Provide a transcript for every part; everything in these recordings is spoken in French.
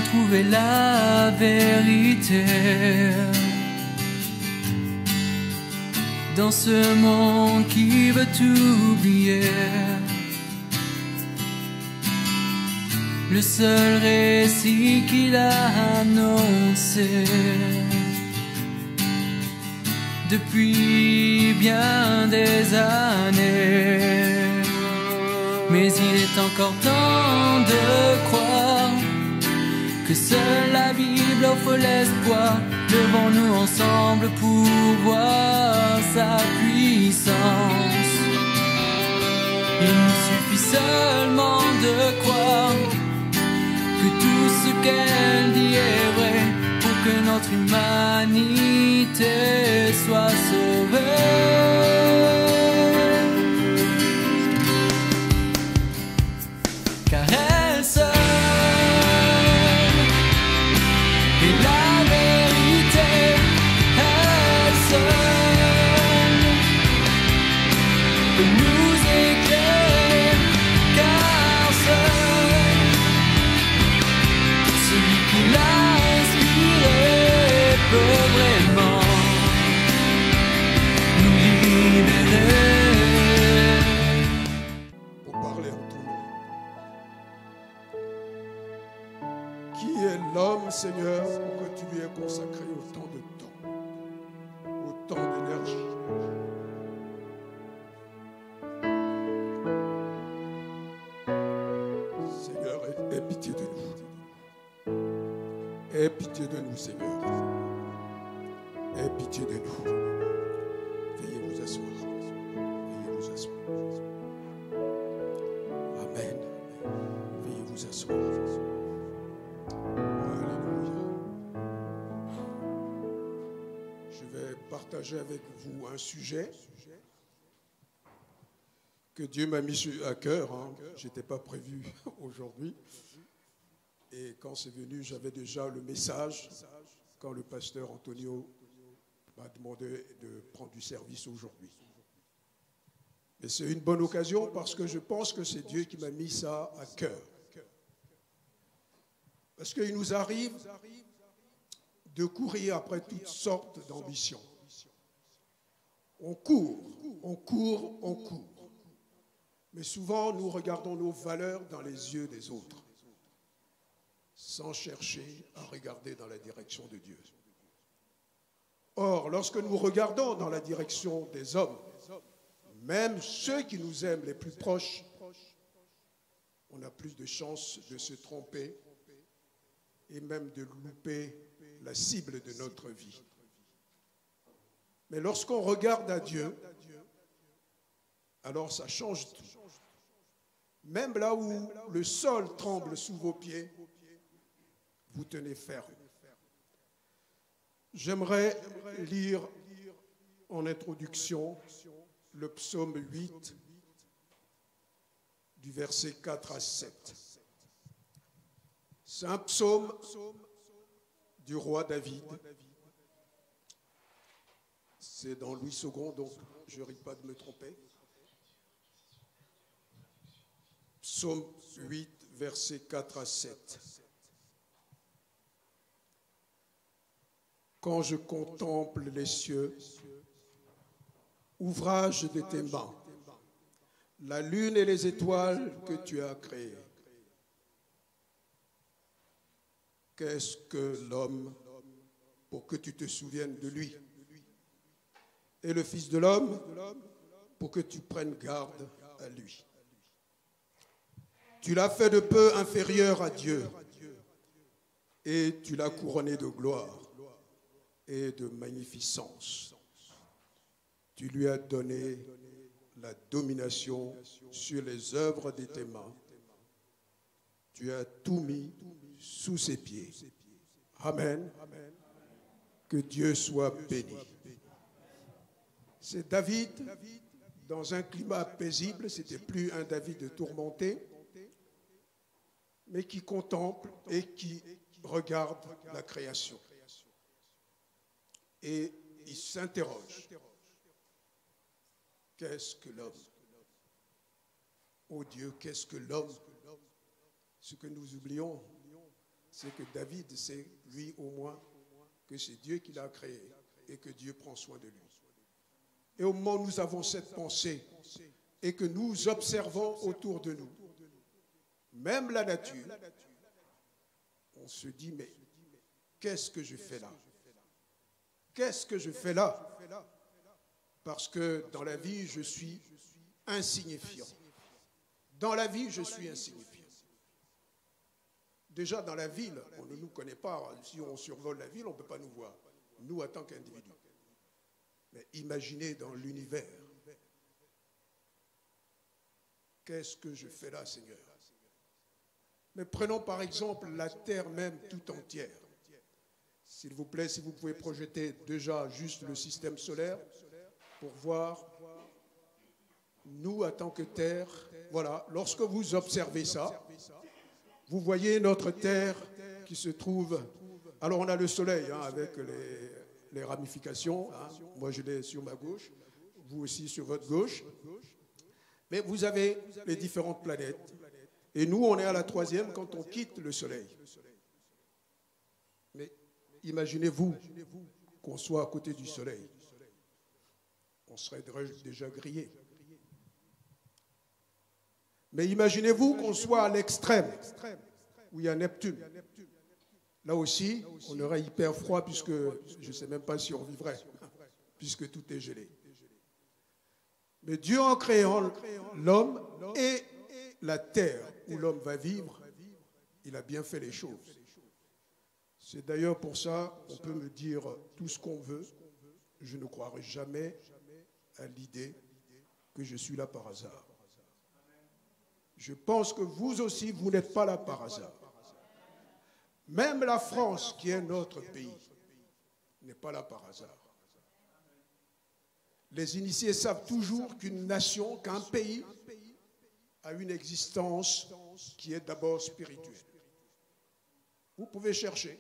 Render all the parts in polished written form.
trouver la vérité dans ce monde qui veut tout oublier. Le seul récit qu'il a annoncé depuis bien des années. Mais il est encore temps de croire que seule la Bible offre l'espoir. Levons-nous ensemble pour voir sa puissance. Il nous suffit seulement de croire que tout ce qu'elle dit est vrai pour que notre humanité soit sauvée. Car elle seule est la vérité, elle seule peut nous éclairer, car seul celui qui l'a inspiré peut vraiment nous libérer. Pour parler en ton nom. Qui est l'homme, Seigneur, pour que tu lui aies consacré autant de temps, autant d'énergie? Seigneur, aie pitié de nous. Aie pitié de nous, Seigneur. Aie pitié de nous. Veuillez vous asseoir. Veuillez vous asseoir. Amen. Veuillez vous asseoir. Alléluia. Je vais partager avec vous un sujet que Dieu m'a mis à cœur. Je n'étais pas prévu aujourd'hui. Et quand c'est venu, j'avais déjà le message quand le pasteur Antonio m'a demandé de prendre du service aujourd'hui. Et c'est une bonne occasion parce que je pense que c'est Dieu qui m'a mis ça à cœur. Parce qu'il nous arrive de courir après toutes sortes d'ambitions. On court, on court, on court. Mais souvent, nous regardons nos valeurs dans les yeux des autres, sans chercher à regarder dans la direction de Dieu. Or, lorsque nous regardons dans la direction des hommes, même ceux qui nous aiment les plus proches, on a plus de chances de se tromper et même de louper la cible de notre vie. Mais lorsqu'on regarde à Dieu, alors ça change tout. Même là où le sol tremble sous vos pieds, vous tenez ferme. J'aimerais lire en introduction le psaume 8, du verset 4 à 7. C'est un psaume du roi David. C'est dans Louis II, donc je ne risque pas de me tromper. Psaume 8, versets 4 à 7. Quand je contemple les cieux, ouvrage de tes mains, la lune et les étoiles que tu as créées, qu'est-ce que l'homme pour que tu te souviennes de lui? Et le Fils de l'homme pour que tu prennes garde à lui. Tu l'as fait de peu inférieur à Dieu et tu l'as couronné de gloire et de magnificence. Tu lui as donné la domination sur les œuvres de tes mains. Tu as tout mis sous ses pieds. Amen. Que Dieu soit béni. C'est David, dans un climat paisible, c'était plus un David tourmenté, mais qui contemple et qui regarde la création. Et il s'interroge. Qu'est-ce que l'homme? Oh Dieu, qu'est-ce que l'homme? Ce que nous oublions, c'est que David sait, lui au moins, que c'est Dieu qui l'a créé et que Dieu prend soin de lui. Et au moment où nous avons cette pensée et que nous observons autour de nous, même la nature, on se dit, mais qu'est-ce que je fais là? Qu'est-ce que je fais là? Parce que dans la vie, je suis insignifiant. Dans la vie, je suis insignifiant. Déjà, dans la ville, on ne nous connaît pas. Si on survole la ville, on ne peut pas nous voir, nous, en tant qu'individus. Mais imaginez dans l'univers. Qu'est-ce que je fais là, Seigneur? Mais prenons par exemple la Terre même tout entière. S'il vous plaît, si vous pouvez projeter déjà juste le système solaire pour voir nous, en tant que Terre. Voilà, lorsque vous observez ça, vous voyez notre Terre qui se trouve... Alors on a le Soleil avec les ramifications. Moi je l'ai sur ma gauche, vous aussi sur votre gauche. Mais vous avez les différentes planètes. Et nous, on est à la 3e quand on quitte le Soleil. Mais imaginez-vous qu'on soit à côté du Soleil. On serait déjà grillé. Mais imaginez-vous qu'on soit à l'extrême, où il y a Neptune. Là aussi, on aurait hyper froid, puisque je ne sais même pas si on vivrait, puisque tout est gelé. Mais Dieu, en créant l'homme et la terre où l'homme va vivre, il a bien fait les choses. C'est d'ailleurs pour ça qu'on peut me dire tout ce qu'on veut. Je ne croirai jamais à l'idée que je suis là par hasard. Je pense que vous aussi, vous n'êtes pas là par hasard. Même la France, qui est notre pays, n'est pas là par hasard. Les initiés savent toujours qu'une nation, qu'un pays a une existence qui est d'abord spirituelle. Vous pouvez chercher.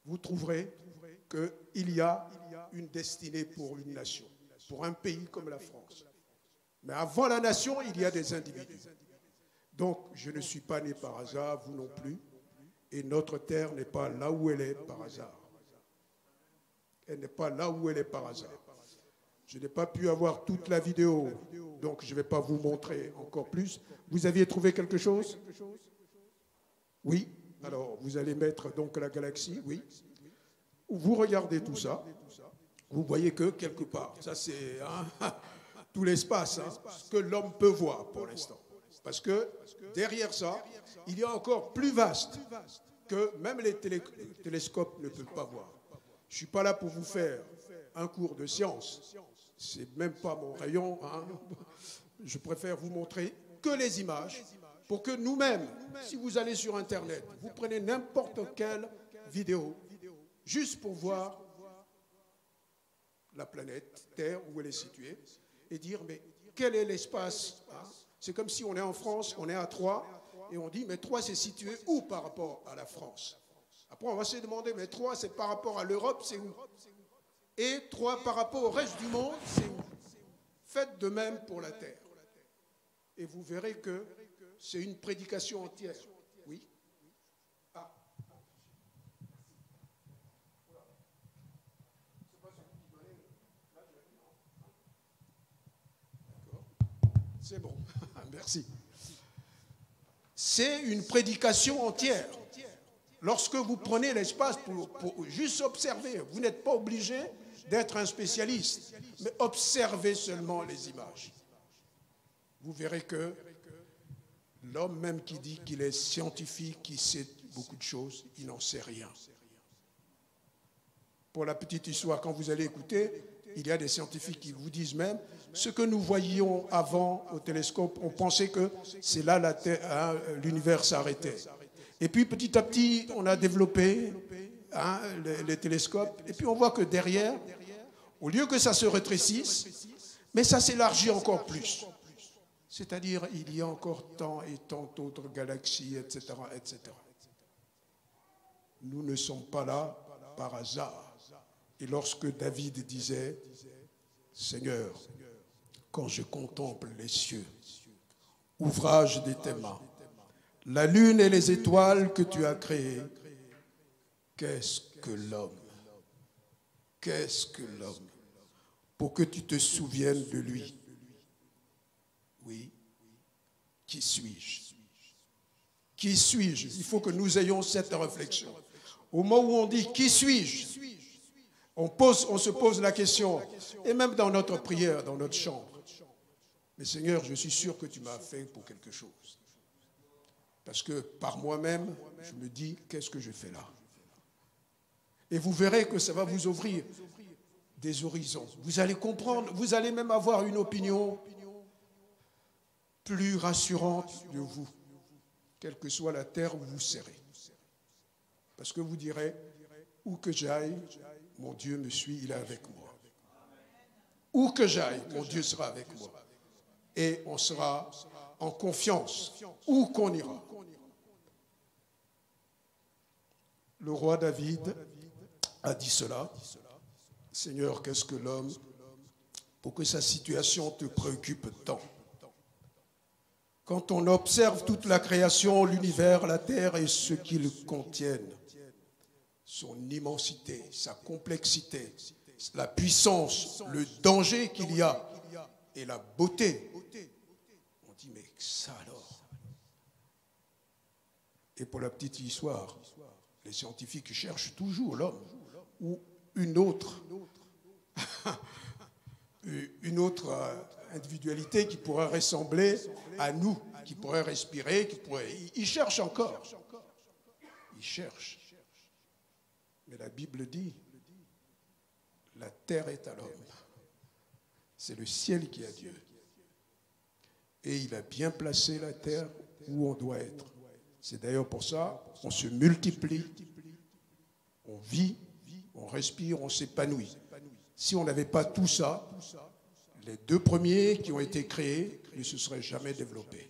Vous trouverez qu'il y a une destinée pour une nation, pour un pays comme la France. Mais avant la nation, il y a des individus. Donc, je ne suis pas né par hasard, vous non plus. Et notre terre n'est pas là où elle est par hasard. Elle n'est pas là où elle est par hasard. Je n'ai pas pu avoir toute la vidéo, donc je ne vais pas vous montrer encore plus. Vous aviez trouvé quelque chose? Oui. Alors, vous allez mettre donc la galaxie, oui. Vous regardez tout ça. Vous voyez que quelque part, ça c'est tout l'espace, ce que l'homme peut voir pour l'instant. Parce que derrière ça, il y a encore plus vaste que même les télescopes ne peuvent pas voir. Je ne suis pas là pour vous faire un cours de science. Ce n'est même pas mon rayon. Je préfère vous montrer que les images pour que nous-mêmes, si vous allez sur Internet, vous prenez n'importe quelle vidéo, juste pour voir la planète Terre, où elle est située, et dire, mais quel est l'espace? C'est comme si on est en France, on est à Troyes, et on dit, mais Troyes, c'est situé où par rapport à la France? Après, on va se demander, mais Troyes, c'est par rapport à l'Europe, c'est où? Et Troyes, par rapport au reste du monde, c'est où? Faites de même pour la Terre. Et vous verrez que c'est une prédication entière. Oui? C'est bon, merci. C'est une prédication entière. Lorsque vous prenez l'espace pour juste observer, vous n'êtes pas obligé d'être un spécialiste, mais observez seulement les images. Vous verrez que l'homme même qui dit qu'il est scientifique, qui sait beaucoup de choses, il n'en sait rien. Pour la petite histoire, quand vous allez écouter, il y a des scientifiques qui vous disent même ce que nous voyions avant au télescope, on pensait que c'est là l'univers s'arrêtait. Et puis petit à petit, on a développé les télescopes, et puis on voit que derrière, au lieu que ça se rétrécisse, mais ça s'élargit encore plus. C'est-à-dire, il y a encore tant et tant d'autres galaxies, etc., etc. Nous ne sommes pas là par hasard. Et lorsque David disait, Seigneur, quand je contemple les cieux, ouvrage de tes mains, la lune et les étoiles que tu as créées. Qu'est-ce que l'homme? Qu'est-ce que l'homme? Pour que tu te souviennes de lui. Oui. Qui suis-je? Qui suis-je? Il faut que nous ayons cette réflexion. Au moment où on dit « Qui suis-je ?» on se pose la question, et même dans notre prière, dans notre chambre. Mais Seigneur, je suis sûr que tu m'as fait pour quelque chose. Parce que par moi-même, je me dis, qu'est-ce que je fais là? Et vous verrez que ça va vous ouvrir des horizons. Vous allez comprendre, vous allez même avoir une opinion plus rassurante de vous, quelle que soit la terre où vous serez. Parce que vous direz, où que j'aille, mon Dieu me suit, il est avec moi. Où que j'aille, mon Dieu sera avec moi. Et on sera en confiance, où qu'on ira. Le roi David a dit cela. Seigneur, qu'est-ce que l'homme pour que sa situation te préoccupe tant? Quand on observe toute la création, l'univers, la terre et ce qu'ils contiennent, son immensité, sa complexité, la puissance, le danger qu'il y a et la beauté, on dit mais ça alors? Et pour la petite histoire, les scientifiques cherchent toujours l'homme ou une autre individualité qui pourrait ressembler à nous, qui pourrait respirer, ils cherchent encore. Ils cherchent. Mais la Bible dit, la terre est à l'homme. C'est le ciel qui est à Dieu. Et il a bien placé la terre où on doit être. C'est d'ailleurs pour ça qu'on se multiplie, on vit, on respire, on s'épanouit. Si on n'avait pas tout ça, les deux premiers qui ont été créés ne se seraient jamais développés.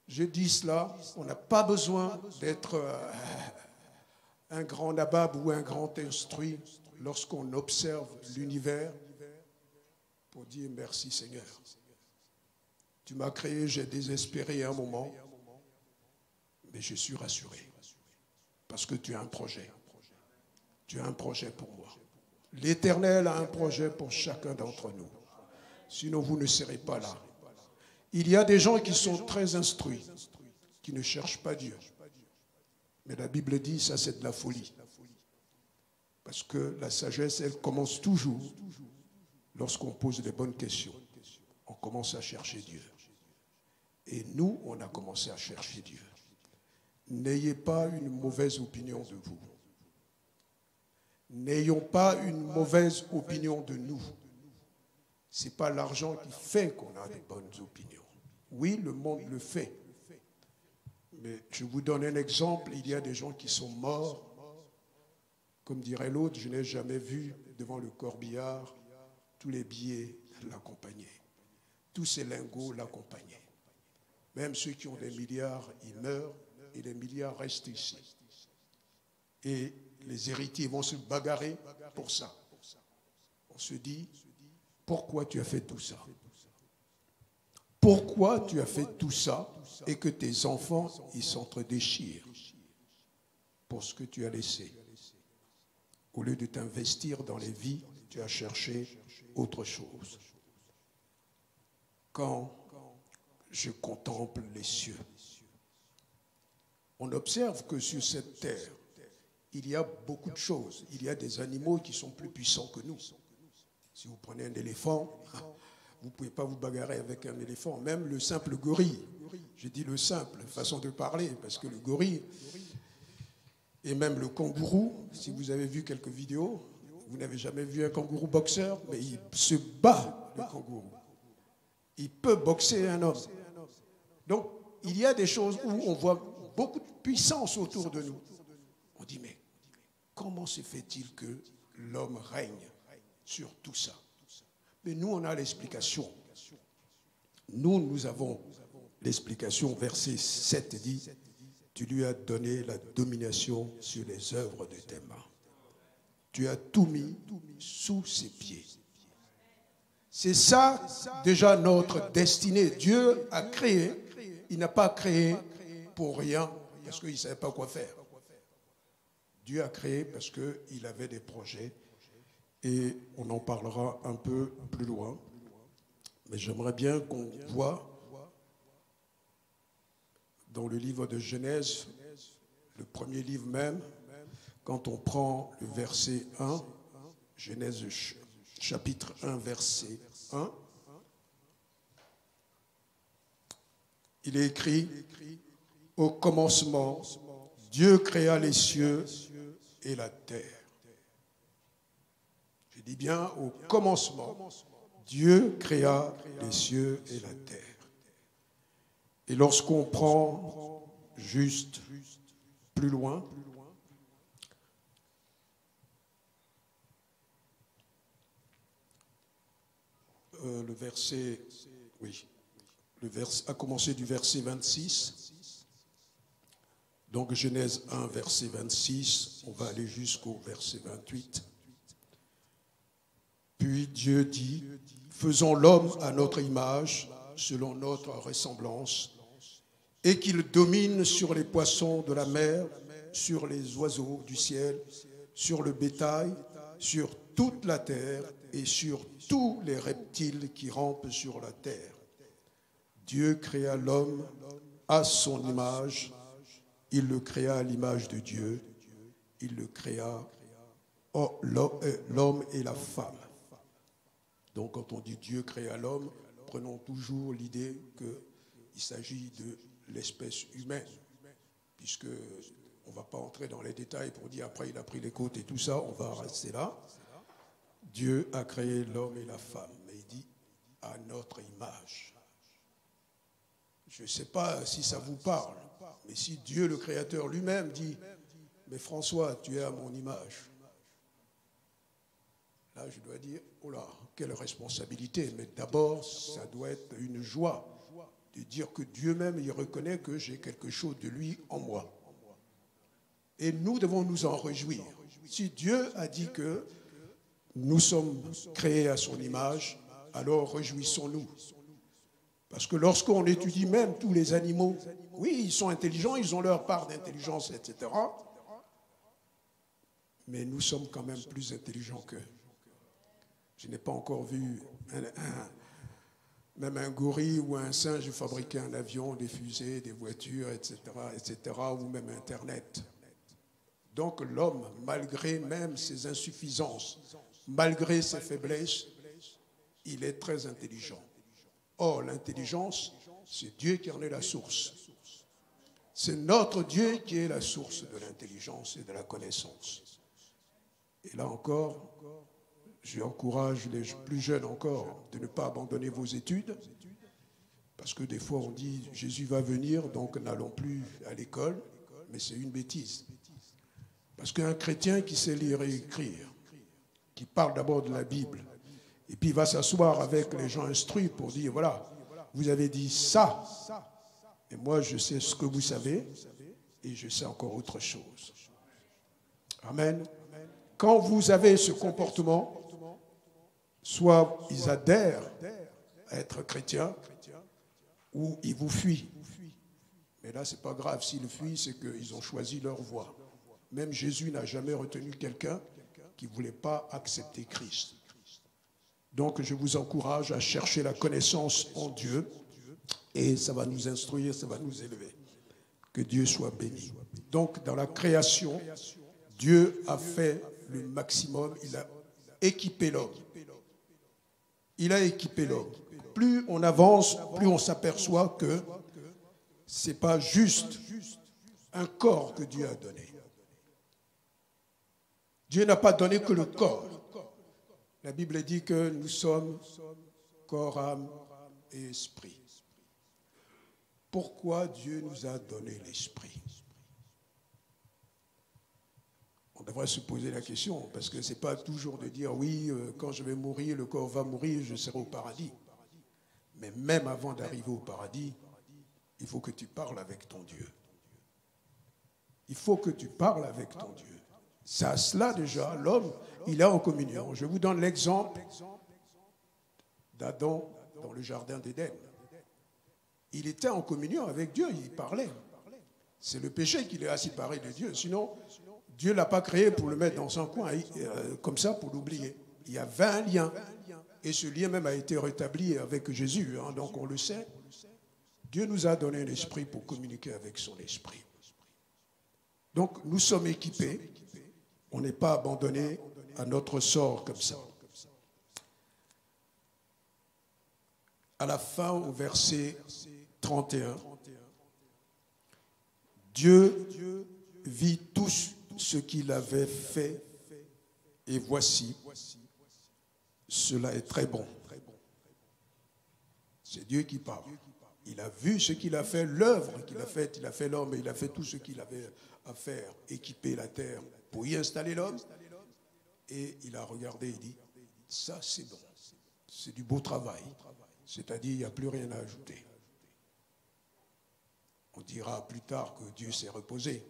Je dis cela, on n'a pas besoin d'être un grand nabab ou un grand instruit lorsqu'on observe l'univers pour dire merci Seigneur. Tu m'as créé, j'ai désespéré un moment, mais je suis rassuré parce que tu as un projet. Tu as un projet pour moi. L'Éternel a un projet pour chacun d'entre nous. Sinon, vous ne serez pas là. Il y a des gens qui sont très instruits, qui ne cherchent pas Dieu. Mais la Bible dit, ça c'est de la folie. Parce que la sagesse, elle commence toujours lorsqu'on pose les bonnes questions. On commence à chercher Dieu. Et nous, on a commencé à chercher Dieu. N'ayez pas une mauvaise opinion de vous. N'ayons pas une mauvaise opinion de nous. Ce n'est pas l'argent qui fait qu'on a des bonnes opinions. Oui, le monde le fait. Mais je vous donne un exemple. Il y a des gens qui sont morts. Comme dirait l'autre, je n'ai jamais vu devant le corbillard tous les billets l'accompagner. Tous ces lingots l'accompagnaient. Même ceux qui ont des milliards, ils meurent et les milliards restent ici. Et les héritiers vont se bagarrer pour ça. On se dit, pourquoi tu as fait tout ça? Pourquoi tu as fait tout ça et que tes enfants, ils s'entre-déchirent pour ce que tu as laissé? Au lieu de t'investir dans les vies, tu as cherché autre chose. Quand je contemple les cieux, on observe que sur cette terre, il y a beaucoup de choses. Il y a des animaux qui sont plus puissants que nous. Si vous prenez un éléphant, vous ne pouvez pas vous bagarrer avec un éléphant. Même le simple gorille. Je dis le simple, façon de parler, parce que le gorille, et même le kangourou, si vous avez vu quelques vidéos, vous n'avez jamais vu un kangourou boxeur, mais il se bat, le kangourou. Il peut boxer un homme. Donc, il y a des choses où on voit beaucoup de puissance autour de nous. On dit, mais comment se fait-il que l'homme règne sur tout ça? Mais nous, on a l'explication. Nous avons l'explication. Verset 7 dit, tu lui as donné la domination sur les œuvres de tes mains. Tu as tout mis sous ses pieds. C'est ça déjà notre destinée. Dieu a créé il n'a pas créé pour rien, parce qu'il ne savait pas quoi faire. Dieu a créé parce qu'il avait des projets, et on en parlera un peu plus loin. Mais j'aimerais bien qu'on voit dans le livre de Genèse, le premier livre même, quand on prend le verset 1, Genèse chapitre 1, verset 1, il est écrit, au commencement, Dieu créa les cieux et la terre. Je dis bien, au commencement, Dieu créa les cieux et la terre. Et lorsqu'on prend juste plus loin, le verset, a commencé du verset 26. Donc Genèse 1, verset 26, on va aller jusqu'au verset 28. Puis Dieu dit, faisons l'homme à notre image, selon notre ressemblance, et qu'il domine sur les poissons de la mer, sur les oiseaux du ciel, sur le bétail, sur toute la terre et sur tous les reptiles qui rampent sur la terre. Dieu créa l'homme à son image, il le créa à l'image de Dieu, il le créa, l'homme et la femme. Donc quand on dit Dieu créa l'homme, prenons toujours l'idée qu'il s'agit de l'espèce humaine, puisque on ne va pas entrer dans les détails pour dire après il a pris les côtes et tout ça, on va rester là. Dieu a créé l'homme et la femme, mais il dit à notre image. Je ne sais pas si ça vous parle, mais si Dieu le Créateur lui-même dit, mais François, tu es à mon image. Là, je dois dire, oh là, quelle responsabilité. Mais d'abord, ça doit être une joie de dire que Dieu même, il reconnaît que j'ai quelque chose de lui en moi. Et nous devons nous en réjouir. Si Dieu a dit que nous sommes créés à son image, alors réjouissons-nous. Parce que lorsqu'on étudie même tous les animaux, oui, ils sont intelligents, ils ont leur part d'intelligence, etc. Mais nous sommes quand même plus intelligents qu'eux. Je n'ai pas encore vu même un gorille ou un singe fabriquer un avion, des fusées, des voitures, etc., ou même Internet. Donc l'homme, malgré même ses insuffisances, malgré ses faiblesses, il est très intelligent. Or, l'intelligence, c'est Dieu qui en est la source. C'est notre Dieu qui est la source de l'intelligence et de la connaissance. Et là encore, j'encourage les plus jeunes encore de ne pas abandonner vos études, parce que des fois on dit Jésus va venir, donc n'allons plus à l'école, mais c'est une bêtise. Parce qu'un chrétien qui sait lire et écrire, qui parle d'abord de la Bible, et puis il va s'asseoir avec les gens instruits pour dire, voilà, vous avez dit ça, et moi je sais ce que vous savez, et je sais encore autre chose. Amen. Quand vous avez ce comportement, soit ils adhèrent à être chrétiens, ou ils vous fuient. Mais là, ce n'est pas grave. S'ils fuient, c'est qu'ils ont choisi leur voie. Même Jésus n'a jamais retenu quelqu'un qui ne voulait pas accepter Christ. Donc, je vous encourage à chercher la connaissance en Dieu, et ça va nous instruire, ça va nous élever. Que Dieu soit béni. Donc, dans la création, Dieu a fait le maximum, il a équipé l'homme. Il a équipé l'homme. Plus on avance, plus on s'aperçoit que ce n'est pas juste un corps que Dieu a donné. Dieu n'a pas donné que le corps. La Bible dit que nous sommes corps, âme et esprit. Pourquoi Dieu nous a donné l'esprit? On devrait se poser la question, parce que ce n'est pas toujours de dire, oui, quand je vais mourir, le corps va mourir, je serai au paradis. Mais même avant d'arriver au paradis, il faut que tu parles avec ton Dieu. Il faut que tu parles avec ton Dieu. C'est à cela déjà, l'homme, il est en communion. Je vous donne l'exemple d'Adam dans le jardin d'Éden. Il était en communion avec Dieu, il parlait. C'est le péché qui l'a séparé de Dieu. Sinon, Dieu ne l'a pas créé pour le mettre dans son coin, comme ça, pour l'oublier. Il y avait un lien. Et ce lien même a été rétabli avec Jésus. Hein, donc on le sait. Dieu nous a donné un esprit pour communiquer avec son esprit. Donc nous sommes équipés. On n'est pas abandonné à notre sort comme ça. À la fin, au verset 31, Dieu vit tout ce qu'il avait fait et voici, cela est très bon. C'est Dieu qui parle. Il a vu ce qu'il a fait, l'œuvre qu'il a faite. Il a fait l'homme et il a fait tout ce qu'il avait à faire, équiper la terre pour y installer l'homme. Et il a regardé et dit, ça c'est bon, c'est du beau travail. C'est-à-dire, il n'y a plus rien à ajouter. On dira plus tard que Dieu s'est reposé.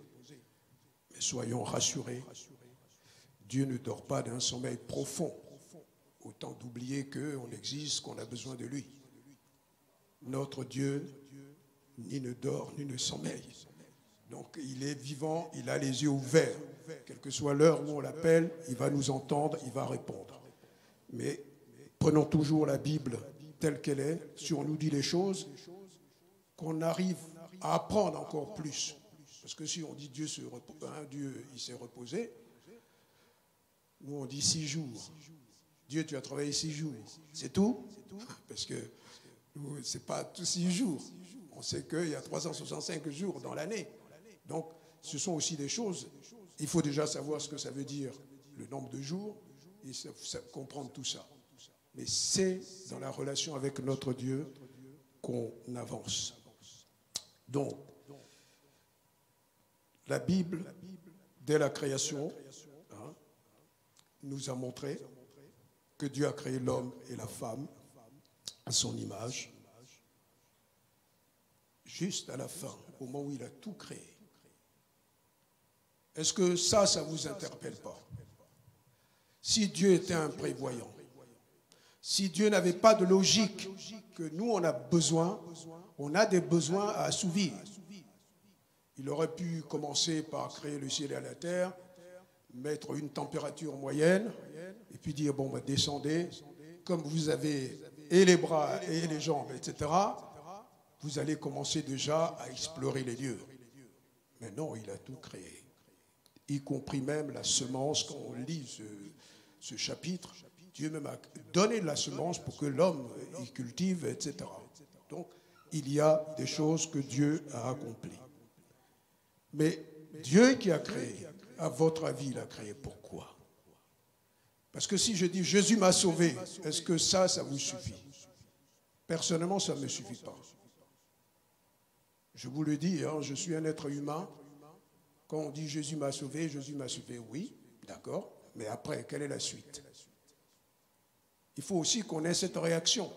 Mais soyons rassurés, Dieu ne dort pas d'un sommeil profond. Autant d'oublier qu'on existe, qu'on a besoin de lui. Notre Dieu ni ne dort, ni ne sommeille. Donc il est vivant, il a les yeux ouverts. Quelle que soit l'heure où on l'appelle, il va nous entendre, il va répondre. Mais prenons toujours la Bible telle qu'elle est, si on nous dit les choses, qu'on arrive à apprendre encore plus. Parce que si on dit Dieu il s'est reposé, nous on dit 6 jours. Dieu, tu as travaillé 6 jours. C'est tout? Parce que ce n'est pas tous 6 jours. On sait qu'il y a 365 jours dans l'année. Donc, ce sont aussi des choses. Il faut déjà savoir ce que ça veut dire, le nombre de jours, et comprendre tout ça. Mais c'est dans la relation avec notre Dieu qu'on avance. Donc, la Bible, dès la création, nous a montré que Dieu a créé l'homme et la femme à son image. Juste à la fin, au moment où il a tout créé. Est-ce que ça ne vous interpelle pas? Si Dieu était un prévoyant, si Dieu n'avait pas de logique, que nous on a besoin, on a des besoins à assouvir. Il aurait pu commencer par créer le ciel et la terre, mettre une température moyenne, et puis dire, bon, descendez, comme vous avez et les bras et les jambes, etc., vous allez commencer déjà à explorer les lieux. Mais non, il a tout créé, y compris même la semence. Quand on lit ce chapitre, Dieu même a donné de la semence pour que l'homme y cultive, etc. Donc, il y a des choses que Dieu a accomplies. Mais Dieu qui a créé, à votre avis, il a créé pourquoi? Parce que si je dis Jésus m'a sauvé, est-ce que ça vous suffit? Personnellement, ça ne me suffit pas. Je vous le dis, je suis un être humain. Quand on dit Jésus m'a sauvé, oui, d'accord. Mais après, quelle est la suite? Il faut aussi qu'on ait cette réaction.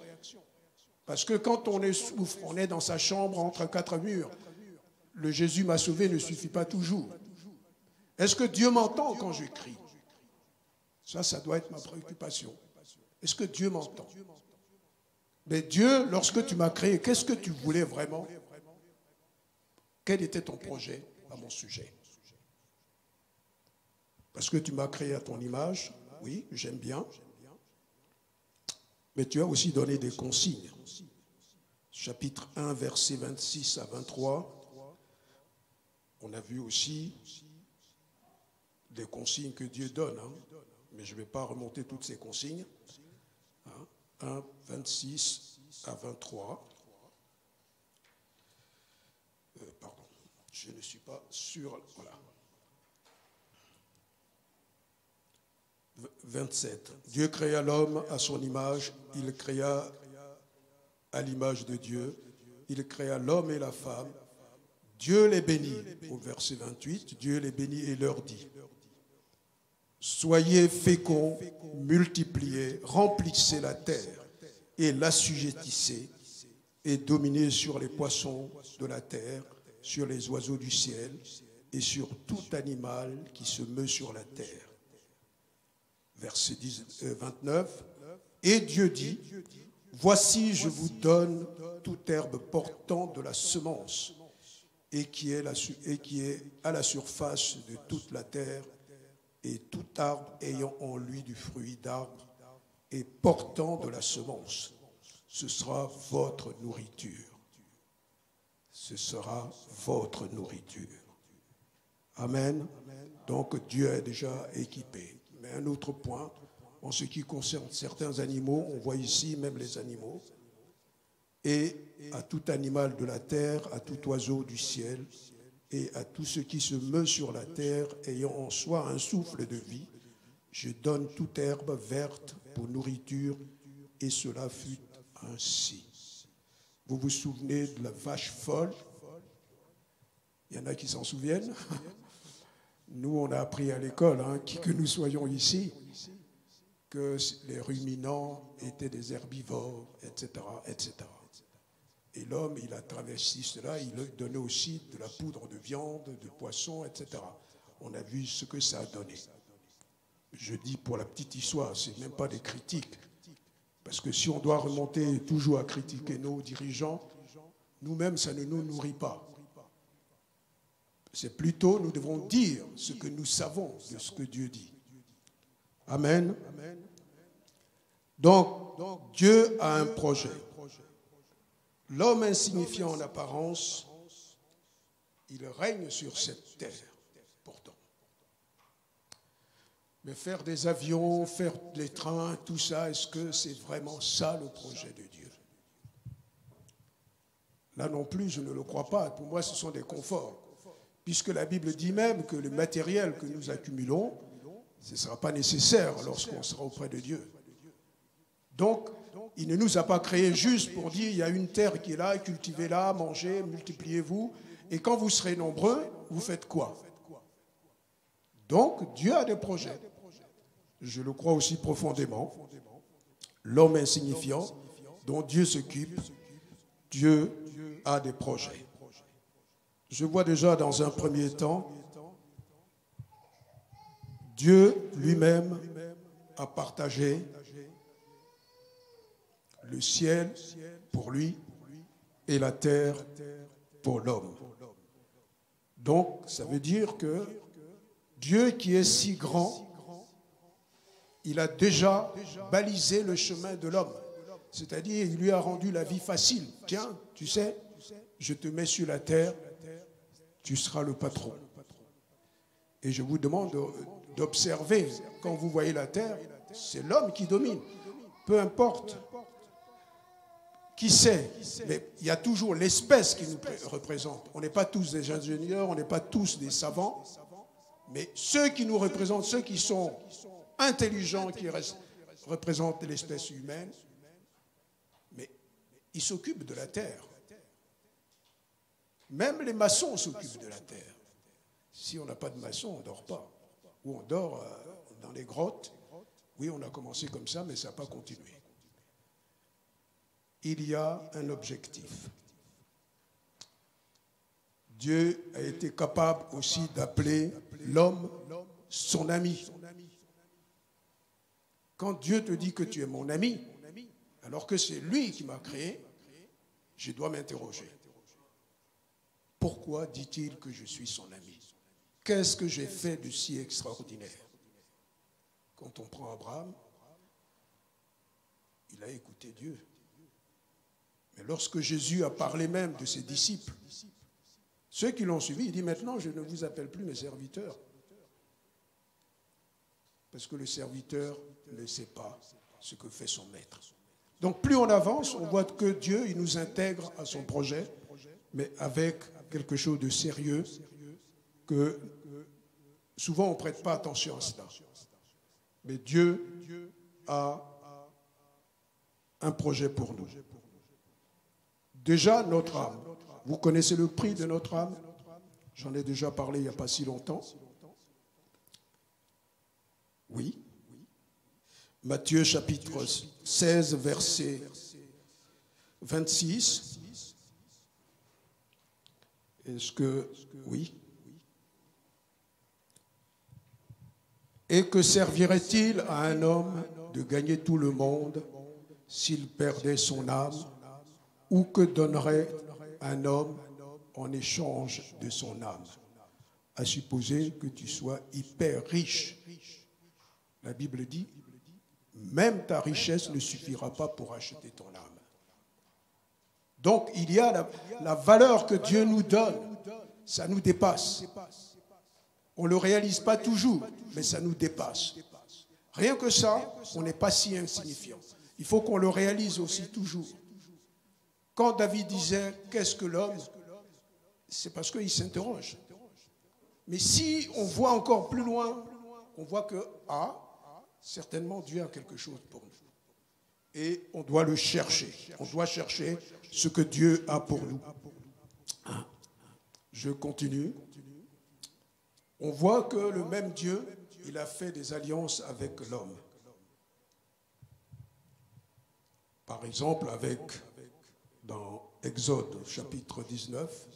Parce que quand on souffre, on est dans sa chambre entre 4 murs. Le Jésus m'a sauvé ne suffit pas toujours. Est-ce que Dieu m'entend quand je crie? Ça doit être ma préoccupation. Est-ce que Dieu m'entend? Mais Dieu, lorsque tu m'as créé, qu'est-ce que tu voulais vraiment? Quel était ton projet à mon sujet? Parce que tu m'as créé à ton image, oui, j'aime bien. Mais tu as aussi donné des consignes. Chapitre 1, versets 26 à 23. On a vu aussi des consignes que Dieu donne. Mais je ne vais pas remonter toutes ces consignes. 1, 26 à 23. Pardon, je ne suis pas sûr. Voilà. 27. Dieu créa l'homme à son image. Il créa à l'image de Dieu. Il créa l'homme et la femme. Dieu les bénit. Au verset 28, Dieu les bénit et leur dit: soyez féconds, multipliez, remplissez la terre et l'assujettissez et dominez sur les poissons de la terre, sur les oiseaux du ciel et sur tout animal qui se meut sur la terre. Verset 29, et Dieu dit, Voici, je vous donne toute herbe portant de la semence et qui est à la surface de toute la terre, et tout arbre ayant en lui du fruit d'arbre et portant de la semence. Ce sera votre nourriture. Ce sera votre nourriture. Amen. Donc Dieu est déjà équipé. Mais un autre point, en ce qui concerne certains animaux, on voit ici même les animaux, et à tout animal de la terre, à tout oiseau du ciel, et à tout ce qui se meut sur la terre, ayant en soi un souffle de vie, je donne toute herbe verte pour nourriture, et cela fut ainsi. Vous vous souvenez de la vache folle? Il y en a qui s'en souviennent. Nous, on a appris à l'école, qui que nous soyons ici, que les ruminants étaient des herbivores, etc., etc. Et l'homme, il a traversé cela, il a donné aussi de la poudre de viande, de poisson, etc. On a vu ce que ça a donné. Je dis pour la petite histoire, ce n'est même pas des critiques. Parce que si on doit remonter toujours à critiquer nos dirigeants, nous-mêmes, ça ne nous nourrit pas. C'est plutôt, nous devons dire ce que nous savons de ce que Dieu dit. Amen. Donc, Dieu a un projet. L'homme insignifiant en apparence, il règne sur cette terre, pourtant. Mais faire des avions, faire des trains, tout ça, est-ce que c'est vraiment ça le projet de Dieu? Là non plus, je ne le crois pas. Pour moi, ce sont des conforts. Puisque la Bible dit même que le matériel que nous accumulons, ce ne sera pas nécessaire lorsqu'on sera auprès de Dieu. Donc, il ne nous a pas créés juste pour dire, il y a une terre qui est là, cultivez-la, mangez, multipliez-vous, et quand vous serez nombreux, vous faites quoi? Donc, Dieu a des projets. Je le crois aussi profondément. L'homme insignifiant dont Dieu s'occupe, Dieu a des projets. Je vois déjà dans un premier temps, Dieu lui-même a partagé le ciel pour lui et la terre pour l'homme. Donc, ça veut dire que Dieu qui est si grand, il a déjà balisé le chemin de l'homme. C'est-à-dire, il lui a rendu la vie facile. Tiens, tu sais, je te mets sur la terre, tu seras le patron. Et je vous demande d'observer, quand vous voyez la terre, c'est l'homme qui domine. Peu importe qui c'est, mais il y a toujours l'espèce qui nous représente. On n'est pas tous des ingénieurs, on n'est pas tous des savants, mais ceux qui nous représentent, ceux qui sont intelligents, qui représentent l'espèce humaine, mais ils s'occupent de la terre. Même les maçons s'occupent de la terre. Si on n'a pas de maçon, on ne dort pas. Ou on dort dans les grottes. Oui, on a commencé comme ça, mais ça n'a pas continué. Il y a un objectif. Dieu a été capable aussi d'appeler l'homme son ami. Quand Dieu te dit que tu es mon ami, alors que c'est lui qui m'a créé, je dois m'interroger. Pourquoi dit-il que je suis son ami? Qu'est-ce que j'ai fait de si extraordinaire? Quand on prend Abraham, il a écouté Dieu. Mais lorsque Jésus a parlé même de ses disciples, ceux qui l'ont suivi, il dit maintenant je ne vous appelle plus mes serviteurs. Parce que le serviteur ne sait pas ce que fait son maître. Donc plus on avance, on voit que Dieu, il nous intègre à son projet, mais avec quelque chose de sérieux que souvent on ne prête pas attention à cela. Mais Dieu a un projet pour nous. Déjà, notre âme. Vous connaissez le prix de notre âme? J'en ai déjà parlé il n'y a pas si longtemps. Oui. Matthieu chapitre 16, verset 26. Est-ce que... Oui. Et que servirait-il à un homme de gagner tout le monde s'il perdait son âme, ou que donnerait un homme en échange de son âme? À supposer que tu sois hyper riche. La Bible dit, même ta richesse ne suffira pas pour acheter ton âme. Donc il y a la valeur que Dieu nous donne, ça nous dépasse. On ne le réalise pas toujours, mais ça nous dépasse. Rien que ça, on n'est pas si insignifiant. Il faut qu'on le réalise aussi toujours. Quand David disait « qu'est-ce que l'homme ?» c'est parce qu'il s'interroge. Mais si on voit encore plus loin, on voit que, certainement Dieu a quelque chose pour nous. Et on doit le chercher. On doit chercher ce que Dieu a pour nous. Je continue. On voit que le même Dieu, il a fait des alliances avec l'homme. Par exemple, dans Exode chapitre 19,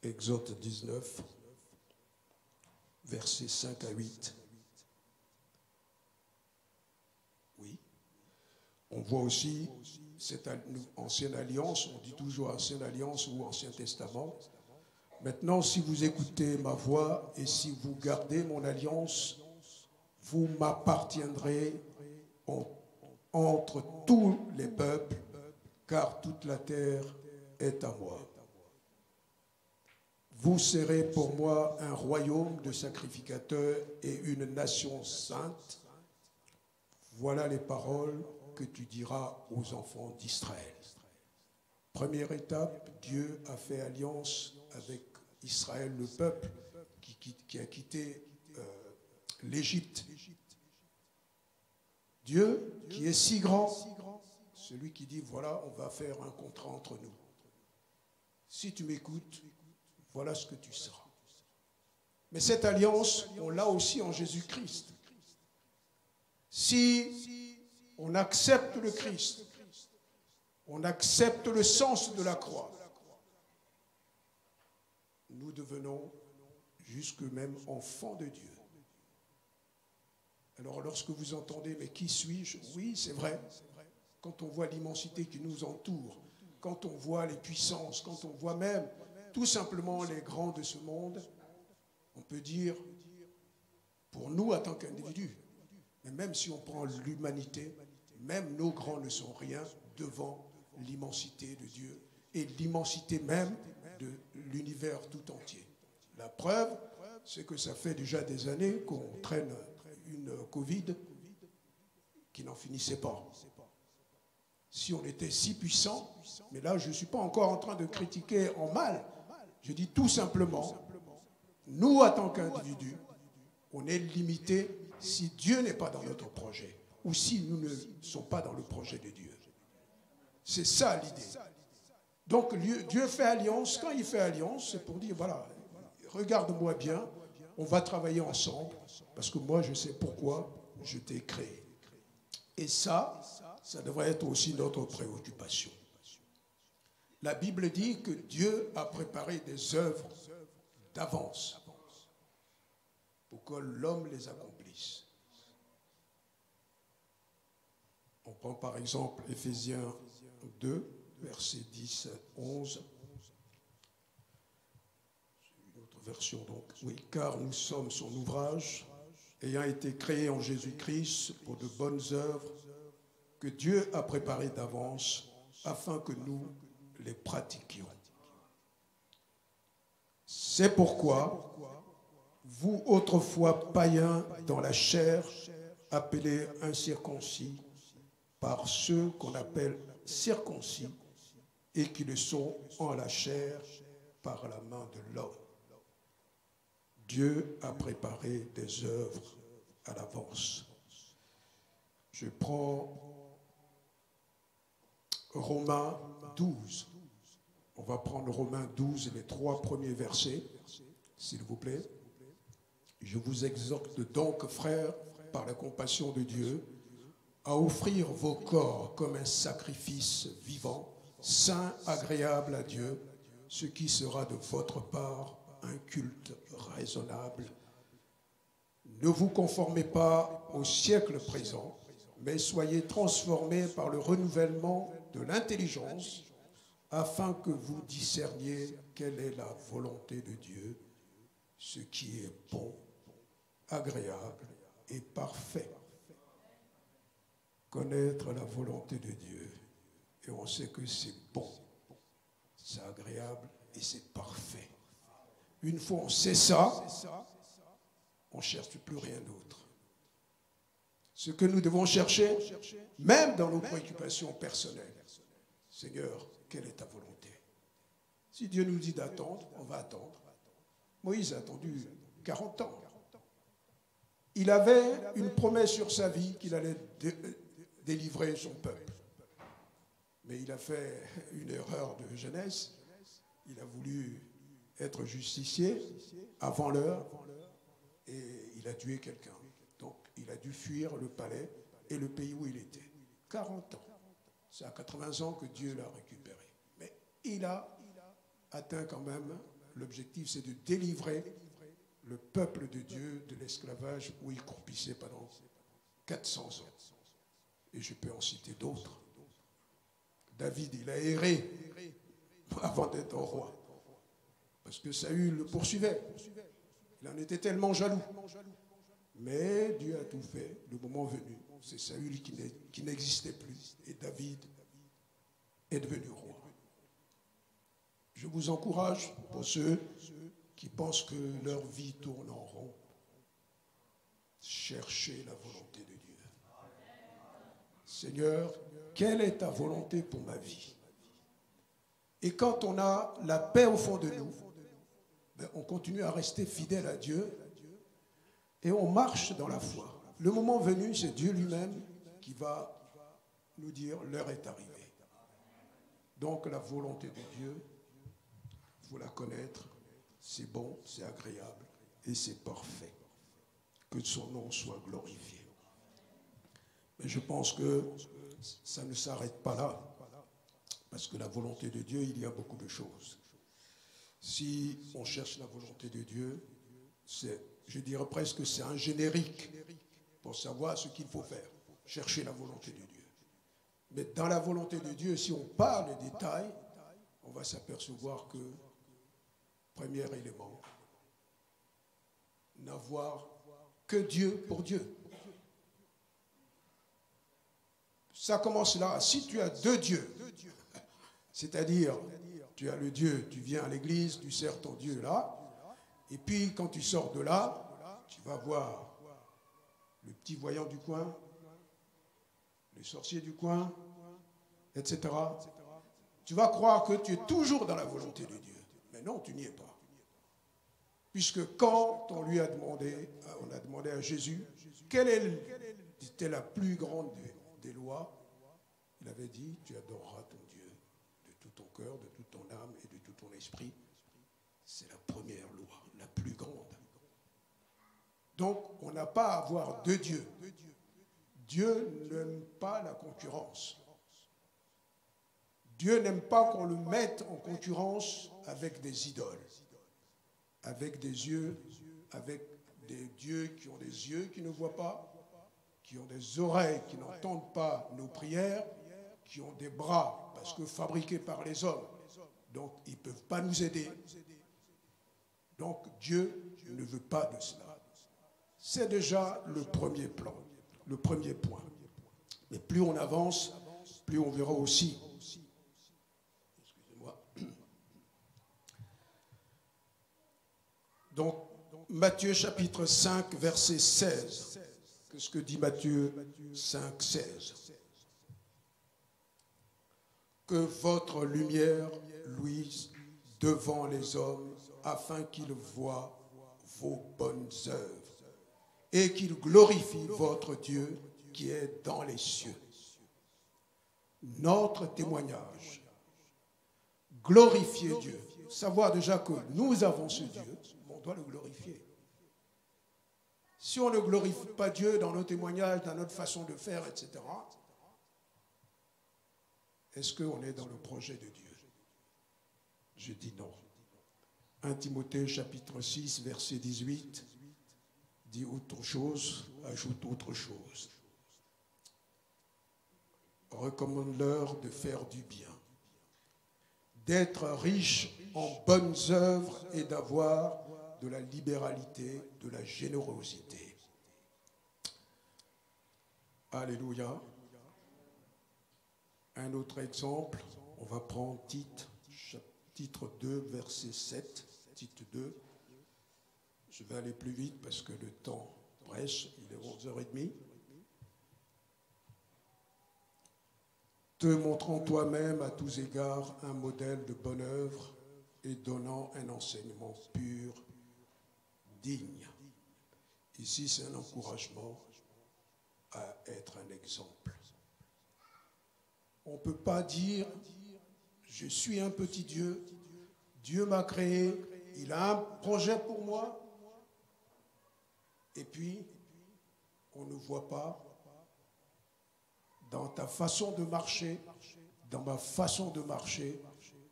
Exode 19, versets 5 à 8. Oui. On voit aussi cette ancienne alliance, on dit toujours ancienne alliance ou ancien testament. Maintenant, si vous écoutez ma voix et si vous gardez mon alliance, vous m'appartiendrez entre tous les peuples, car toute la terre est à moi. Vous serez pour moi un royaume de sacrificateurs et une nation sainte. Voilà les paroles que tu diras aux enfants d'Israël. Première étape, Dieu a fait alliance avec Israël, le peuple qui a quitté l'Égypte. Dieu qui est si grand, celui qui dit voilà, on va faire un contrat entre nous. Si tu m'écoutes, voilà ce que tu seras. Mais cette alliance, on l'a aussi en Jésus-Christ. Si on accepte le Christ, on accepte le sens de la croix, nous devenons jusque même enfants de Dieu. Alors lorsque vous entendez, mais qui suis-je? Oui, c'est vrai. Quand on voit l'immensité qui nous entoure, quand on voit les puissances, quand on voit même tout simplement les grands de ce monde, on peut dire, pour nous en tant qu'individus, mais même si on prend l'humanité, même nos grands ne sont rien devant l'immensité de Dieu et l'immensité même de l'univers tout entier. La preuve, c'est que ça fait déjà des années qu'on traîne une Covid qui n'en finissait pas. Si on était si puissant, mais là je ne suis pas encore en train de critiquer en mal, je dis tout simplement, nous en tant qu'individus, on est limité si Dieu n'est pas dans notre projet ou si nous ne sommes pas dans le projet de Dieu. C'est ça l'idée. Donc Dieu fait alliance. Quand il fait alliance, c'est pour dire, voilà, regarde-moi bien, on va travailler ensemble parce que moi je sais pourquoi je t'ai créé. Et ça devrait être aussi notre préoccupation. La Bible dit que Dieu a préparé des œuvres d'avance pour que l'homme les accomplisse. On prend par exemple Éphésiens 2, versets 10 à 11. Une autre version donc. Oui, car nous sommes son ouvrage, ayant été créés en Jésus-Christ pour de bonnes œuvres que Dieu a préparées d'avance afin que nous les pratiquions. C'est pourquoi vous, autrefois païens dans la chair, appelés incirconcis par ceux qu'on appelle circoncis et qui le sont en la chair par la main de l'homme. Dieu a préparé des œuvres à l'avance. Je prends Romains 12. On va prendre Romains 12, les 3 premiers versets, s'il vous plaît. Je vous exhorte donc, frères, par la compassion de Dieu, à offrir vos corps comme un sacrifice vivant, saint, agréable à Dieu, ce qui sera de votre part un culte raisonnable. Ne vous conformez pas au siècle présent, mais soyez transformés par le renouvellement de l'intelligence, afin que vous discerniez quelle est la volonté de Dieu, ce qui est bon, agréable et parfait. Connaître la volonté de Dieu, et on sait que c'est bon, c'est agréable et c'est parfait. Une fois on sait ça, on ne cherche plus rien d'autre. Ce que nous devons chercher, même dans nos préoccupations personnelles, Seigneur, quelle est ta volonté? Si Dieu nous dit d'attendre, on va attendre. Moïse a attendu 40 ans. Il avait une promesse sur sa vie qu'il allait délivrer son peuple. Mais il a fait une erreur de jeunesse. Il a voulu être justicier avant l'heure et il a tué quelqu'un. Donc il a dû fuir le palais et le pays où il était. 40 ans. C'est à 80 ans que Dieu l'a récupéré. Mais il a atteint quand même l'objectif, c'est de délivrer le peuple de Dieu de l'esclavage où il croupissait pendant 400 ans. Et je peux en citer d'autres. David, il a erré avant d'être roi. Parce que Saül le poursuivait. Il en était tellement jaloux. Mais Dieu a tout fait. Le moment venu, c'est Saül qui n'existait plus. Et David est devenu roi. Je vous encourage, pour ceux qui pensent que leur vie tourne en rond, cherchez la volonté de Dieu. Seigneur, quelle est ta volonté pour ma vie? Et quand on a la paix au fond de nous, on continue à rester fidèle à Dieu et on marche dans la foi. Le moment venu, c'est Dieu lui-même qui va nous dire l'heure est arrivée. Donc la volonté de Dieu, il faut la connaître, c'est bon, c'est agréable et c'est parfait. Que son nom soit glorifié. Mais je pense que ça ne s'arrête pas là, parce que la volonté de Dieu, il y a beaucoup de choses. Si on cherche la volonté de Dieu, je dirais presque c'est un générique pour savoir ce qu'il faut faire, chercher la volonté de Dieu. Mais dans la volonté de Dieu, si on parle des détails, on va s'apercevoir que, premier élément, n'avoir que Dieu pour Dieu. Ça commence là. Si tu as deux dieux, c'est-à-dire tu as le Dieu, tu viens à l'église, tu sers ton Dieu là, et puis quand tu sors de là, tu vas voir le petit voyant du coin, le sorcier du coin, etc. Tu vas croire que tu es toujours dans la volonté de Dieu. Mais non, tu n'y es pas. Puisque quand on lui a demandé, on a demandé à Jésus, quelle était la plus grande des lois, il avait dit, tu adoreras ton Dieu de tout ton cœur, de toute ton âme et de tout ton esprit. C'est la première loi, la plus grande. Donc, on n'a pas à avoir deux dieux. Dieu n'aime pas la concurrence. Dieu n'aime pas qu'on le mette en concurrence avec des idoles, avec des dieux qui ont des yeux qui ne voient pas, qui ont des oreilles qui n'entendent pas nos prières, qui ont des bras parce que fabriqués par les hommes. Donc, ils ne peuvent pas nous aider. Donc, Dieu ne veut pas de cela. C'est déjà le premier plan, le premier point. Mais plus on avance, plus on verra aussi. Excusez-moi. Donc, Matthieu chapitre 5, verset 16. Qu'est-ce que dit Matthieu 5, 16? Que votre lumière luise devant les hommes, afin qu'ils voient vos bonnes œuvres et qu'ils glorifient votre Dieu qui est dans les cieux. Notre témoignage, glorifier Dieu, savoir déjà que nous avons ce Dieu, on doit le glorifier. Si on ne glorifie pas Dieu dans nos témoignages, dans notre façon de faire, etc., est-ce qu'on est dans le projet de Dieu? Je dis non. 1 Timothée chapitre 6, verset 18. dit autre chose, ajoute autre chose. Recommande-leur de faire du bien, d'être riche en bonnes œuvres et d'avoir de la libéralité, de la générosité. Alléluia. Un autre exemple, on va prendre Tite, chapitre 2, verset 7. Tite 2. Je vais aller plus vite parce que le temps presse, il est 11h30. Te montrant toi-même à tous égards un modèle de bonne œuvre et donnant un enseignement pur, digne. Ici, c'est un encouragement à être un exemple. On ne peut pas dire, je suis un petit Dieu, Dieu m'a créé, il a un projet pour moi, et puis on ne voit pas dans ta façon de marcher, dans ma façon de marcher,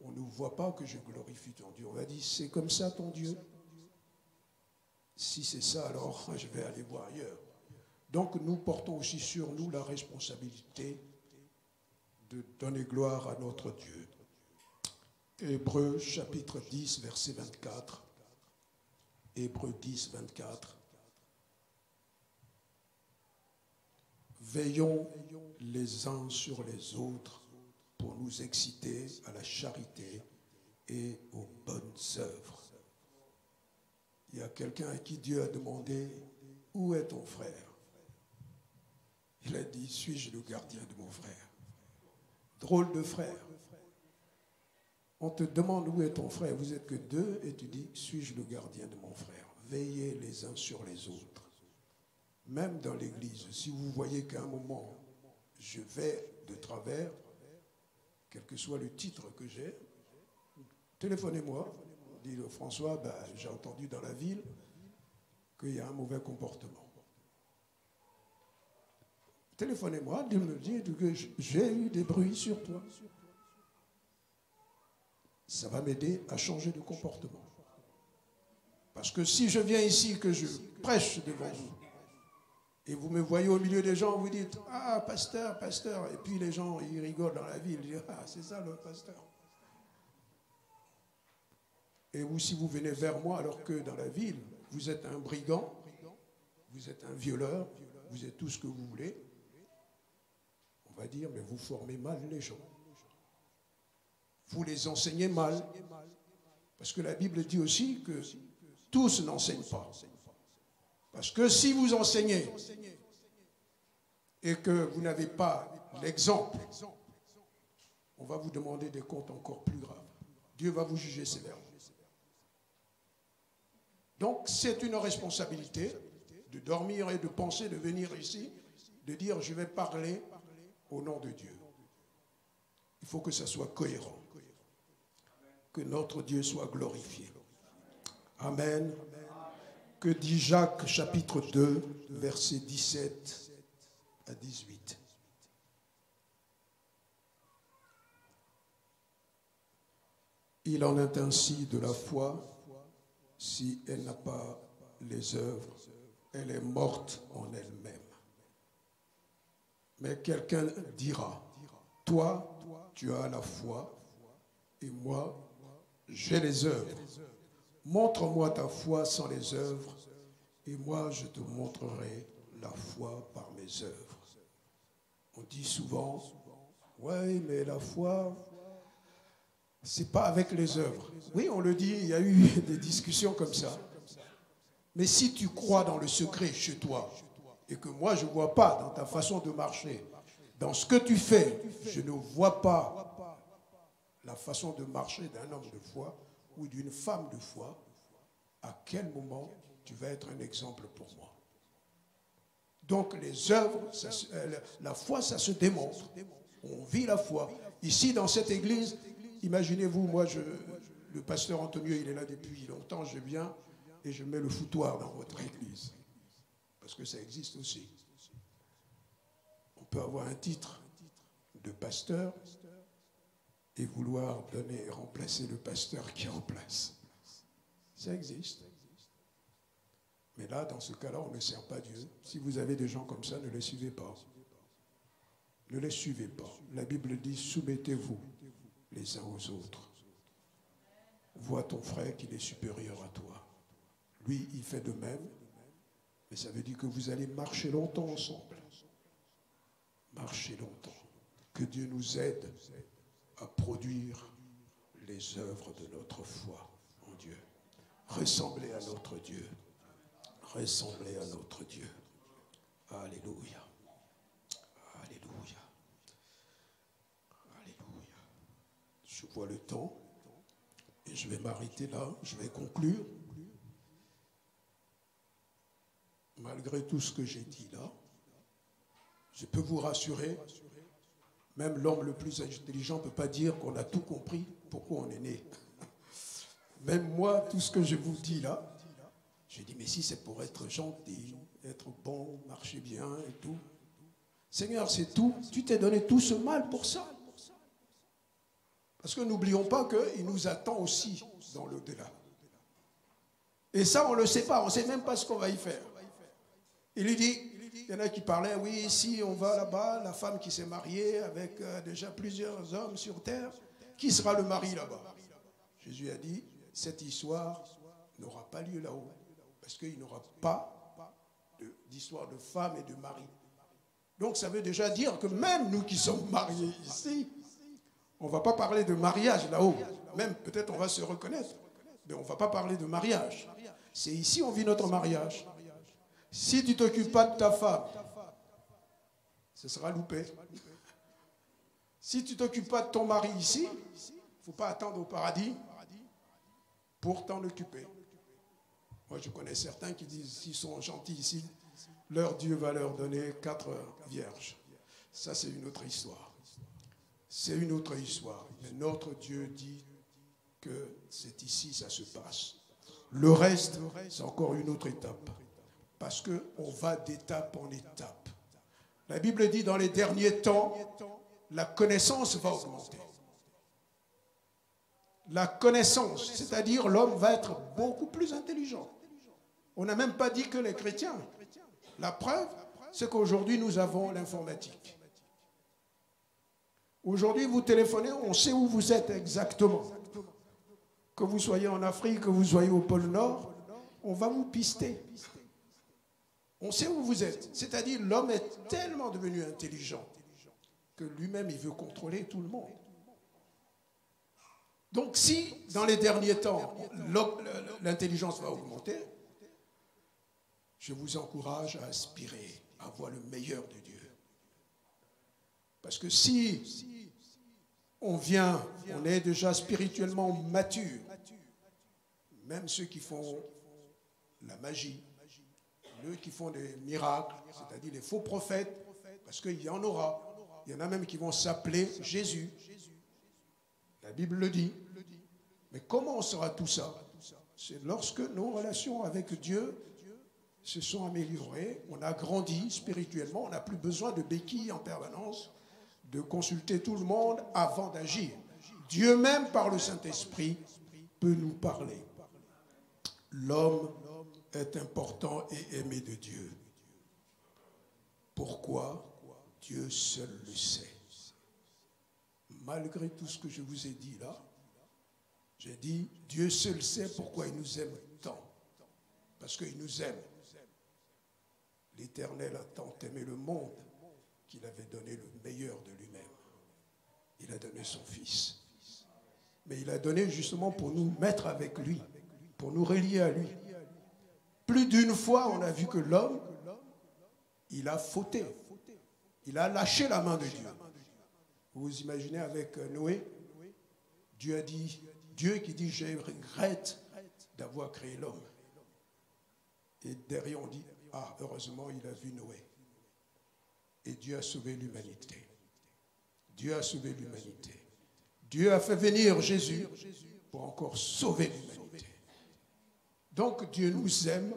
on ne voit pas que je glorifie ton Dieu. On va dire, c'est comme ça ton Dieu? Si c'est ça, alors je vais aller voir ailleurs. Donc nous portons aussi sur nous la responsabilité de donner gloire à notre Dieu. Hébreux chapitre 10, verset 24. Hébreux 10, 24. Veillons les uns sur les autres pour nous exciter à la charité et aux bonnes œuvres. Il y a quelqu'un à qui Dieu a demandé, où est ton frère? Il a dit, suis-je le gardien de mon frère? Drôle de frère. On te demande où est ton frère, vous n'êtes que deux, et tu dis, suis-je le gardien de mon frère? Veillez les uns sur les autres. Même dans l'église, si vous voyez qu'à un moment, je vais de travers, quel que soit le titre que j'ai, téléphonez-moi, dit François, j'ai entendu dans la ville qu'il y a un mauvais comportement. Téléphonez-moi, me dites que j'ai eu des bruits sur toi. Ça va m'aider à changer de comportement. Parce que si je viens ici, que je prêche devant vous, et vous me voyez au milieu des gens, vous dites, ah, pasteur, pasteur. Et puis les gens, ils rigolent dans la ville. Ils disent, ah, c'est ça le pasteur. Et vous, si vous venez vers moi, alors que dans la ville, vous êtes un brigand, vous êtes un violeur, vous êtes tout ce que vous voulez, on va dire, mais vous formez mal les gens. Vous les enseignez mal. Parce que la Bible dit aussi que tous n'enseignent pas. Parce que si vous enseignez et que vous n'avez pas l'exemple, on va vous demander des comptes encore plus graves. Dieu va vous juger sévèrement. Donc c'est une responsabilité de dormir et de penser, de venir ici, de dire je vais parler au nom de Dieu. Il faut que ça soit cohérent. Que notre Dieu soit glorifié. Amen. Que dit Jacques chapitre 2, versets 17 à 18. Il en est ainsi de la foi, si elle n'a pas les œuvres, elle est morte en elle-même. Mais quelqu'un dira, toi, tu as la foi, et moi, j'ai les œuvres. Montre-moi ta foi sans les œuvres, et moi je te montrerai la foi par mes œuvres. On dit souvent, oui, mais la foi, c'est pas avec les œuvres. Oui, on le dit, il y a eu des discussions comme ça. Mais si tu crois dans le secret chez toi, et que moi je ne vois pas dans ta façon de marcher, dans ce que tu fais, je ne vois pas la façon de marcher d'un homme de foi, ou d'une femme de foi, à quel moment tu vas être un exemple pour moi? Donc les œuvres, la foi, ça se démontre. On vit la foi. Ici, dans cette église, imaginez-vous, moi, le pasteur Antonio, il est là depuis longtemps, je viens et je mets le foutoir dans votre église. Parce que ça existe aussi. On peut avoir un titre de pasteur et vouloir donner et remplacer le pasteur qui est en place. Ça existe. Mais là, dans ce cas-là, on ne sert pas Dieu. Si vous avez des gens comme ça, ne les suivez pas. Ne les suivez pas. La Bible dit, soumettez-vous les uns aux autres. Vois ton frère qu'il est supérieur à toi. Lui, il fait de même. Mais ça veut dire que vous allez marcher longtemps ensemble. Marcher longtemps. Que Dieu nous aide à produire les œuvres de notre foi en Dieu. Ressembler à notre Dieu. Ressembler à notre Dieu. Alléluia. Alléluia. Alléluia. Je vois le temps et je vais m'arrêter là. Je vais conclure. Malgré tout ce que j'ai dit là, je peux vous rassurer, même l'homme le plus intelligent ne peut pas dire qu'on a tout compris pourquoi on est né. Même moi, tout ce que je vous dis là, je dis, mais si c'est pour être gentil, être bon, marcher bien et tout. Seigneur, c'est tout. Tu t'es donné tout ce mal pour ça. Parce que n'oublions pas qu'il nous attend aussi dans l'au-delà. Et ça, on ne le sait pas. On ne sait même pas ce qu'on va y faire. Il lui dit, il y en a qui parlaient, oui, si on va là-bas, la femme qui s'est mariée avec déjà plusieurs hommes sur terre, qui sera le mari là-bas? Jésus a dit, cette histoire n'aura pas lieu là-haut, parce qu'il n'y aura pas d'histoire de femme et de mari. Donc ça veut déjà dire que même nous qui sommes mariés ici, on ne va pas parler de mariage là-haut. Même peut-être on va se reconnaître, mais on ne va pas parler de mariage. C'est ici on vit notre mariage. Si tu ne t'occupes pas de ta femme, ce sera loupé. Si tu ne t'occupes pas de ton mari ici, il ne faut pas attendre au paradis pour t'en occuper. Moi, je connais certains qui disent, s'ils sont gentils ici, leur Dieu va leur donner 4 vierges. Ça, c'est une autre histoire. C'est une autre histoire. Mais notre Dieu dit que c'est ici, ça se passe. Le reste, c'est encore une autre étape. Parce qu'on va d'étape en étape. La Bible dit, dans les derniers temps, la connaissance va augmenter. La connaissance, c'est-à-dire l'homme va être beaucoup plus intelligent. On n'a même pas dit que les chrétiens. La preuve, c'est qu'aujourd'hui, nous avons l'informatique. Aujourd'hui, vous téléphonez, on sait où vous êtes exactement. Que vous soyez en Afrique, que vous soyez au pôle Nord, on va vous pister. On sait où vous êtes. C'est-à-dire, l'homme est tellement devenu intelligent que lui-même, il veut contrôler tout le monde. Donc, si, dans les derniers temps, l'intelligence va augmenter, je vous encourage à aspirer à voir le meilleur de Dieu. Parce que si on est déjà spirituellement mature, même ceux qui font la magie, ceux qui font des miracles, c'est-à-dire les faux prophètes, parce qu'il y en aura. Il y en a même qui vont s'appeler Jésus. La Bible le dit. Mais comment on saura tout ça? C'est lorsque nos relations avec Dieu se sont améliorées, on a grandi spirituellement, on n'a plus besoin de béquilles en permanence, de consulter tout le monde avant d'agir. Dieu même, par le Saint-Esprit, peut nous parler. L'homme est important et aimé de Dieu. Pourquoi? Dieu seul le sait. Malgré tout ce que je vous ai dit là, j'ai dit, Dieu seul sait pourquoi il nous aime tant. Parce qu'il nous aime. L'Éternel a tant aimé le monde qu'il avait donné le meilleur de lui-même. Il a donné son Fils. Mais il a donné justement pour nous mettre avec lui, pour nous relier à lui. Plus d'une fois, on a vu que l'homme, il a fauté. Il a lâché la main de Dieu. Vous vous imaginez avec Noé, Dieu qui dit, je regrette d'avoir créé l'homme. Et derrière on dit, ah, heureusement il a vu Noé. Et Dieu a sauvé l'humanité. Dieu a sauvé l'humanité. Dieu a fait venir Jésus pour encore sauver l'humanité. Donc Dieu nous aime.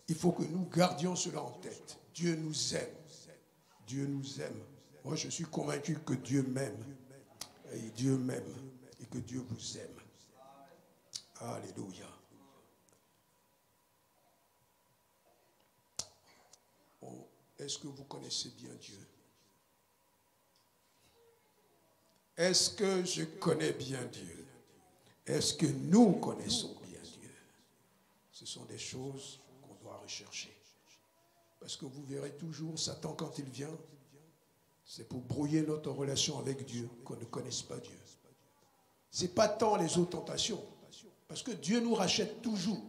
Il faut que nous gardions cela en tête. Dieu nous aime. Dieu nous aime. Moi, je suis convaincu que Dieu m'aime. Et Dieu m'aime. Et que Dieu vous aime. Alléluia. Est-ce que vous connaissez bien Dieu? Est-ce que je connais bien Dieu? Est-ce que nous connaissons bien Dieu? Ce sont des choses qu'on doit rechercher. Parce que vous verrez toujours, Satan, quand il vient, c'est pour brouiller notre relation avec Dieu, qu'on ne connaisse pas Dieu. Ce n'est pas tant les autres tentations, parce que Dieu nous rachète toujours.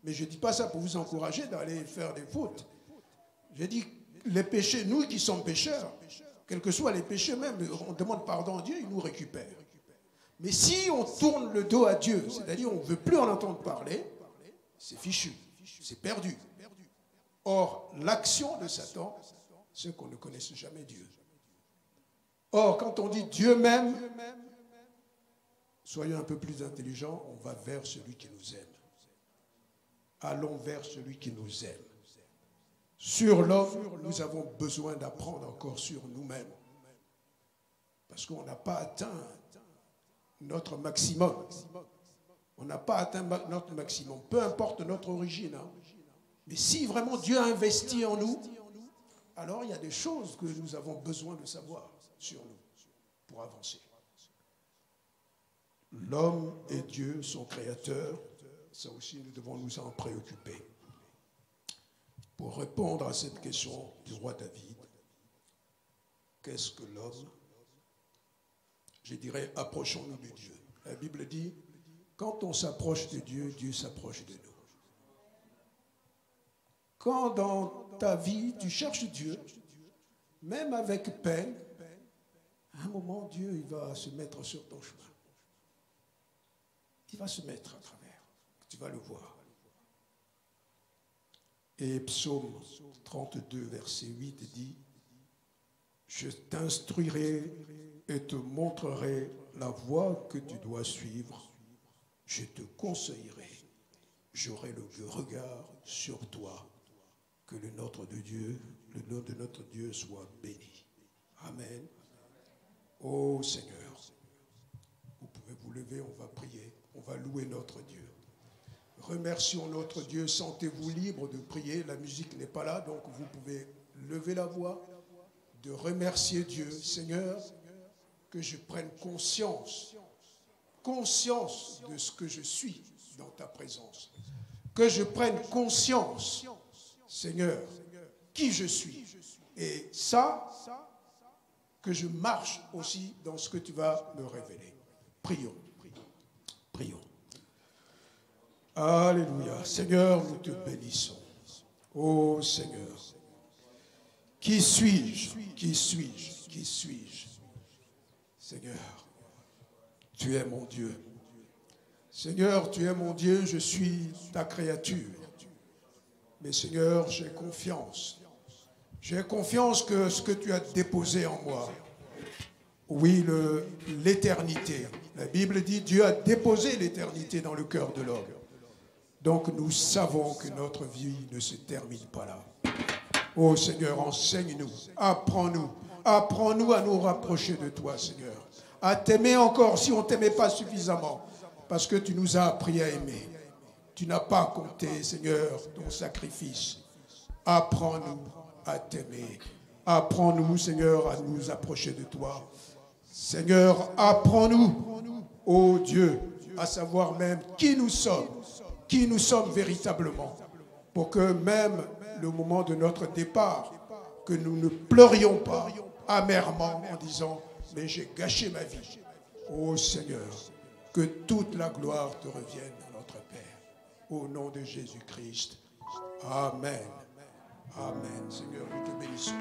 Mais je ne dis pas ça pour vous encourager d'aller faire des fautes. Je dis, les péchés, nous qui sommes pécheurs, quels que soient les péchés même, on demande pardon à Dieu, il nous récupère. Mais si on tourne le dos à Dieu, c'est-à-dire on ne veut plus en entendre parler, c'est fichu, c'est perdu. Or, l'action de Satan, c'est qu'on ne connaisse jamais Dieu. Or, quand on dit Dieu m'aime, soyons un peu plus intelligents, on va vers celui qui nous aime. Allons vers celui qui nous aime. Sur l'homme, nous avons besoin d'apprendre encore sur nous-mêmes. Parce qu'on n'a pas atteint notre maximum. On n'a pas atteint notre maximum. Peu importe notre origine. Hein. Mais si vraiment Dieu a investi en nous, alors il y a des choses que nous avons besoin de savoir sur nous pour avancer. L'homme et Dieu sont créateurs. Ça aussi, nous devons nous en préoccuper. Pour répondre à cette question du roi David, qu'est-ce que l'homme? Je dirais, approchons-nous de Dieu. La Bible dit, quand on s'approche de Dieu, Dieu s'approche de nous. Quand dans ta vie, tu cherches Dieu, même avec peine, à un moment, Dieu il va se mettre sur ton chemin. Il va se mettre à travers. Tu vas le voir. Et Psaume 32, verset 8 dit, « Je t'instruirai et te montrerai la voie que tu dois suivre. Je te conseillerai. J'aurai le regard sur toi. Que le nom de notre Dieu soit béni. » Amen. Ô Seigneur, vous pouvez vous lever, on va prier, on va louer notre Dieu. Remercions notre Dieu, sentez-vous libre de prier, la musique n'est pas là, donc vous pouvez lever la voix, de remercier Dieu. Seigneur, que je prenne conscience de ce que je suis dans ta présence. Que je prenne conscience, Seigneur, qui je suis. Et ça, que je marche aussi dans ce que tu vas me révéler. Prions. Prions. Alléluia. Seigneur, nous te bénissons. Ô Seigneur, qui suis-je? Qui suis-je? Qui suis-je? Seigneur, tu es mon Dieu. Seigneur, tu es mon Dieu, je suis ta créature. Mais Seigneur, j'ai confiance. J'ai confiance que ce que tu as déposé en moi, oui, l'éternité. La Bible dit, Dieu a déposé l'éternité dans le cœur de l'homme. Donc nous savons que notre vie ne se termine pas là. Oh Seigneur, enseigne-nous, apprends-nous à nous rapprocher de toi, Seigneur. À t'aimer encore si on ne t'aimait pas suffisamment, parce que tu nous as appris à aimer. Tu n'as pas compté, Seigneur, ton sacrifice. Apprends-nous à t'aimer. Apprends-nous, Seigneur, à nous approcher de toi. Seigneur, apprends-nous, ô Dieu, à savoir même qui nous sommes véritablement, pour que même le moment de notre départ, que nous ne pleurions pas amèrement en disant « mais j'ai gâché ma vie ». Ô Seigneur, que toute la gloire te revienne à notre Père. Au nom de Jésus-Christ. Amen. Amen. Seigneur, nous te bénissons.